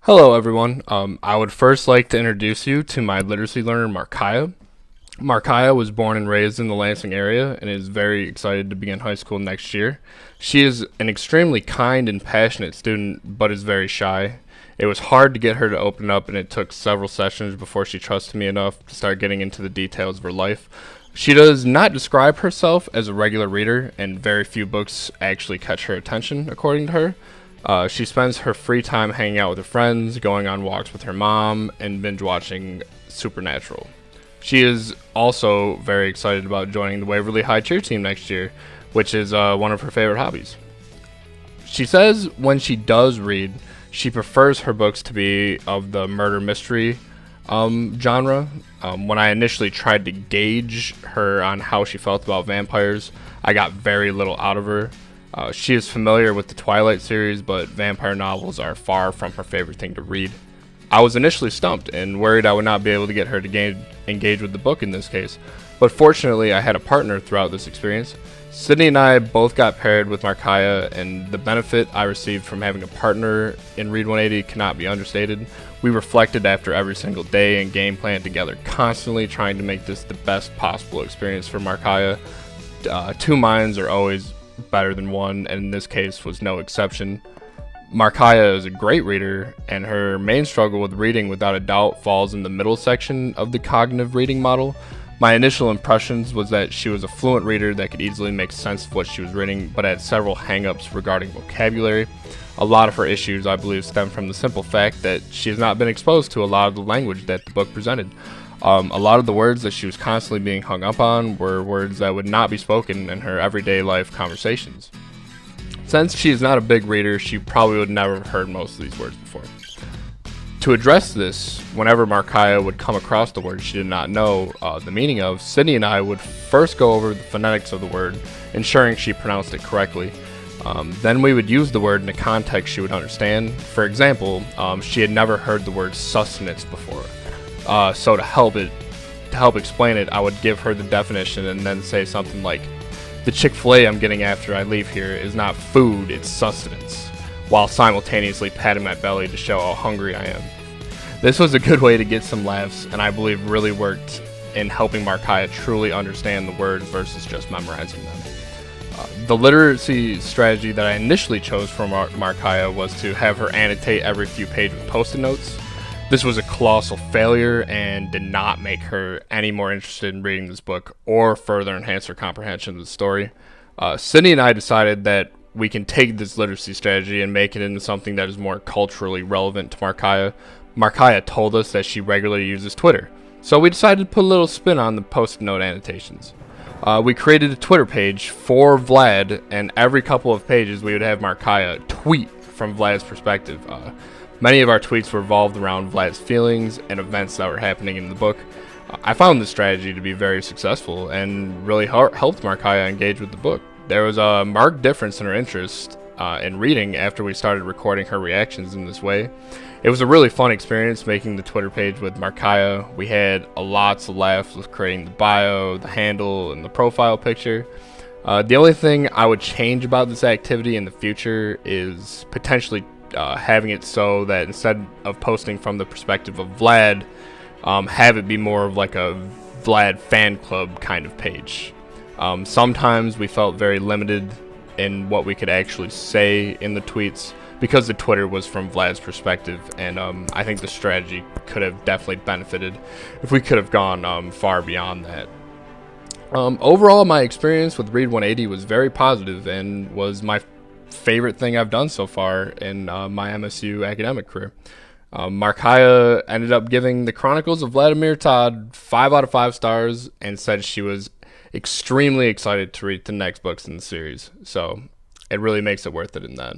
Hello, everyone. I would first like to introduce you to my literacy learner, Markaya. Markaya was born and raised in the Lansing area and is very excited to begin high school next year. She is an extremely kind and passionate student, but is very shy. It was hard to get her to open up, and it took several sessions before she trusted me enough to start getting into the details of her life. She does not describe herself as a regular reader, and very few books actually catch her attention, according to her. She spends her free time hanging out with her friends, going on walks with her mom, and binge watching Supernatural. She is also very excited about joining the Waverly High cheer team next year, which is one of her favorite hobbies. She says when she does read, she prefers her books to be of the murder mystery genre. When I initially tried to gauge her on how she felt about vampires, I got very little out of her. She is familiar with the Twilight series, but vampire novels are far from her favorite thing to read. I was initially stumped and worried I would not be able to get her to engage with the book in this case, but fortunately I had a partner throughout this experience. Sydney and I both got paired with Markaya, and the benefit I received from having a partner in Read 180 cannot be understated. We reflected after every single day and game planned together, constantly trying to make this the best possible experience for Markaya. Two minds are always better than one, and in this case was no exception. Markaya is a great reader, and her main struggle with reading without a doubt falls in the middle section of the cognitive reading model. My initial impressions was that she was a fluent reader that could easily make sense of what she was reading, but had several hang-ups regarding vocabulary. A lot of her issues, I believe, stem from the simple fact that she has not been exposed to a lot of the language that the book presented. A lot of the words that she was constantly being hung up on were words that would not be spoken in her everyday life conversations. Since she is not a big reader, she probably would never have heard most of these words before. To address this, whenever Markaya would come across the word she did not know the meaning of, Sydney and I would first go over the phonetics of the word, ensuring she pronounced it correctly. Then we would use the word in a context she would understand. For example, she had never heard the word sustenance before. So to help explain it, I would give her the definition and then say something like, "The Chick-fil-A I'm getting after I leave here is not food, it's sustenance," while simultaneously patting my belly to show how hungry I am. This was a good way to get some laughs, and I believe really worked in helping Markaya truly understand the words versus just memorizing them. The literacy strategy that I initially chose for Markaya was to have her annotate every few pages with post-it notes. This was a colossal failure and did not make her any more interested in reading this book or further enhance her comprehension of the story. Sydney and I decided that we can take this literacy strategy and make it into something that is more culturally relevant to Markaya. Markaya told us that she regularly uses Twitter, so we decided to put a little spin on the post-it note annotations. We created a Twitter page for Vlad, and every couple of pages we would have Markaya tweet from Vlad's perspective. Many of our tweets revolved around Vlad's feelings and events that were happening in the book. I found this strategy to be very successful and really helped Markaya engage with the book. There was a marked difference in her interest in reading after we started recording her reactions in this way. It was a really fun experience making the Twitter page with Markaya. We had lots of laughs with creating the bio, the handle, and the profile picture. The only thing I would change about this activity in the future is potentially having it so that instead of posting from the perspective of Vlad, have it be more of like a Vlad fan club kind of page. Sometimes we felt very limited in what we could actually say in the tweets because the Twitter was from Vlad's perspective, and I think the strategy could have definitely benefited if we could have gone far beyond that. Overall, my experience with Read 180 was very positive and was my favorite thing I've done so far in my MSU academic career. Markaya ended up giving The Chronicles of Vladimir Tod 5 out of 5 stars and said she was extremely excited to read the next books in the series. So it really makes it worth it in that.